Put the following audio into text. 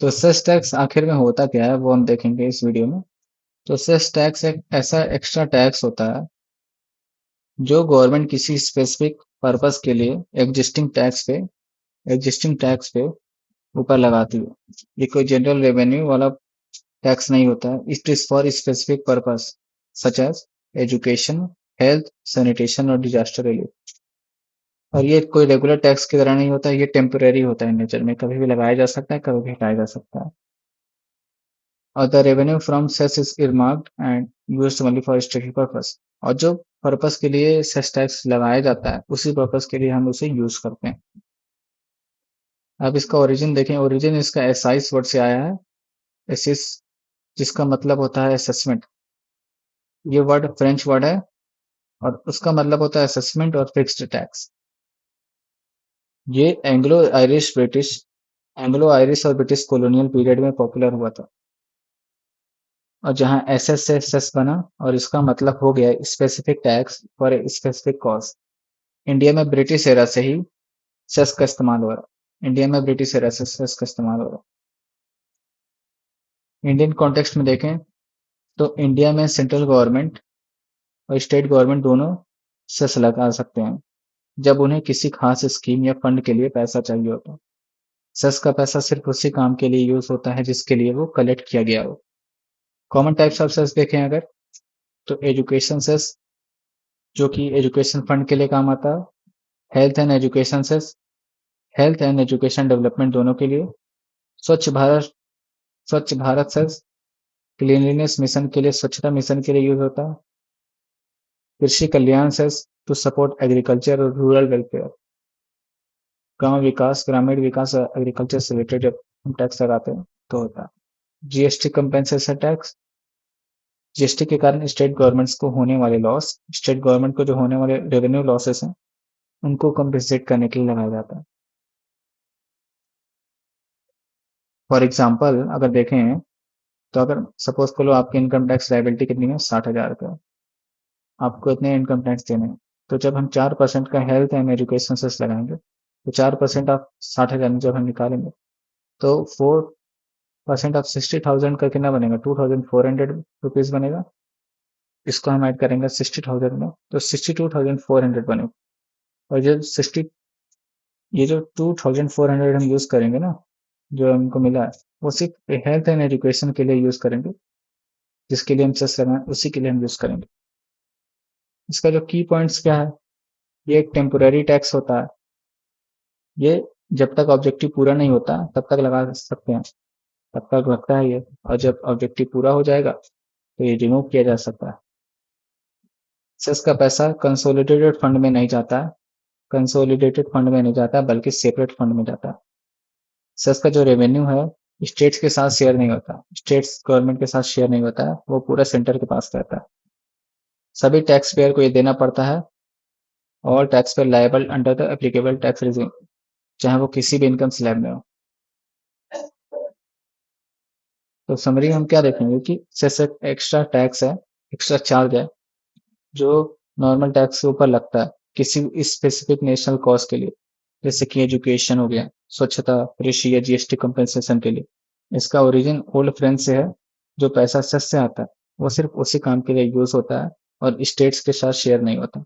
तो cess tax आखिर में होता क्या है वो हम देखेंगे इस वीडियो में। तो सेस टैक्स एक ऐसा एक्स्ट्रा टैक्स होता है जो गवर्नमेंट किसी स्पेसिफिक पर्पस के लिए एग्जिस्टिंग टैक्स पे ऊपर लगाती है। ये कोई जनरल रेवेन्यू वाला टैक्स नहीं होता है। It is for specific purpose such as education, health, sanitation और डिजास्टर रिलीफ। और ये कोई रेगुलर टैक्स की तरह नहीं होता है, ये टेम्परेरी होता है नेचर में, कभी भी लगाया जा सकता है, कभी भी हटाया जा सकता है। और the revenue from cess is earmarked and used only for statutory purpose. और जो पर्पस के लिए सेस टैक्स लगाया जाता है उसी पर्पस के लिए हम उसे यूज करते हैं। अब इसका ओरिजिन देखें। ओरिजिन इसका एसाइस वर्ड से आया है। एसिस, जिसका मतलब होता है असेसमेंट। ये वर्ड फ्रेंच वर्ड है और उसका मतलब होता है असेसमेंट और फिक्स्ड टैक्स। ये एंग्लो आयरिश और ब्रिटिश कॉलोनियल पीरियड में पॉपुलर हुआ था। और जहां एसएस से सेस बना और इसका मतलब हो गया specific tax for a specific cause. India में ब्रिटिश एरा से ही सेस का इस्तेमाल हो रहा इंडिया में ब्रिटिश एरा से सेस का इस्तेमाल हो रहा इंडियन कॉन्टेक्स्ट में देखें तो इंडिया में सेंट्रल गवर्नमेंट और स्टेट गवर्नमेंट दोनों सेस लगा सकते हैं जब उन्हें किसी खास स्कीम या फंड के लिए पैसा चाहिए होता है। सेस का पैसा सिर्फ उसी काम के लिए यूज होता है जिसके लिए वो कलेक्ट किया गया हो। कॉमन टाइप्स ऑफ सेस देखें अगर, तो एजुकेशन सेस, जो कि एजुकेशन फंड के लिए काम आता है। Health and education cess, health and education development दोनों के लिए। स्वच्छ भारत स्वच्छ भारत सेस, क्लीनलीनेस मिशन के लिए, स्वच्छता मिशन के लिए यूज होता है। कृषि कल्याण सेस, टू सपोर्ट एग्रीकल्चर और रूरल वेलफेयर। ग्रामीण विकास और एग्रीकल्चर से रिलेटेड जब हम टैक्स लगाते हैं तो होता है। जीएसटी कंपेंसेशन टैक्स, जीएसटी के कारण स्टेट गवर्नमेंट्स को होने वाले लॉस, स्टेट गवर्नमेंट को जो होने वाले रेवेन्यू लॉसेस हैं उनको कंपेंसेट करने के लिए लगाया जाता है। फॉर एग्जाम्पल अगर देखें तो अगर सपोज करो आपकी इनकम टैक्स लाइबिलिटी कितनी है, 60,000 रुपये, आपको इतने इनकम टैक्स देने हैं। तो जब हम 4% का हेल्थ एंड एजुकेशन सेस लगाएंगे तो 4% ऑफ 60,000 जब हम निकालेंगे तो 4% ऑफ 60,000 का कितना बनेगा, 2,400 रुपीज बनेगा। इसको हम ऐड करेंगे 60,000 में तो 62,400 बनेगा। और ये जो 2,400 हम यूज करेंगे ना, जो हमको मिला है, वो सिर्फ हेल्थ एंड एजुकेशन के लिए यूज करेंगे। जिसके लिए हम सेस लगाएं उसी के लिए हम यूज करेंगे। इसका जो की पॉइंट्स क्या है, ये एक टेम्पोररी टैक्स होता है। ये जब तक ऑब्जेक्टिव पूरा नहीं होता तब तक लगा सकते हैं, तब तक लगता है ये। और जब ऑब्जेक्टिव पूरा हो जाएगा तो ये रिमूव किया जा सकता है। सेस का पैसा कंसोलिडेटेड फंड में नहीं जाता बल्कि सेपरेट फंड में जाता है। सेस का जो रेवेन्यू है स्टेट्स के साथ शेयर नहीं होता, स्टेट्स गवर्नमेंट के साथ शेयर नहीं होता है, वो पूरा सेंटर के पास रहता है। सभी टैक्स पेयर को ये देना पड़ता है। और tax payer liable under the applicable tax regime, चाहे वो किसी भी इनकम स्लैब में हो। तो समरी हम क्या देखेंगे कि सेस एक एक्स्ट्रा टैक्स है, एक्स्ट्रा चार्ज है जो नॉर्मल टैक्स के ऊपर लगता है किसी स्पेसिफिक नेशनल कॉज के लिए, जैसे कि एजुकेशन हो गया, स्वच्छता, कृषि या जीएसटी कंपेंसेशन के लिए। इसका ओरिजिन ओल्ड फ्रेंच से है। जो पैसा सेस से आता है वो सिर्फ उसी काम के लिए यूज होता है और स्टेट्स के साथ शेयर नहीं होता।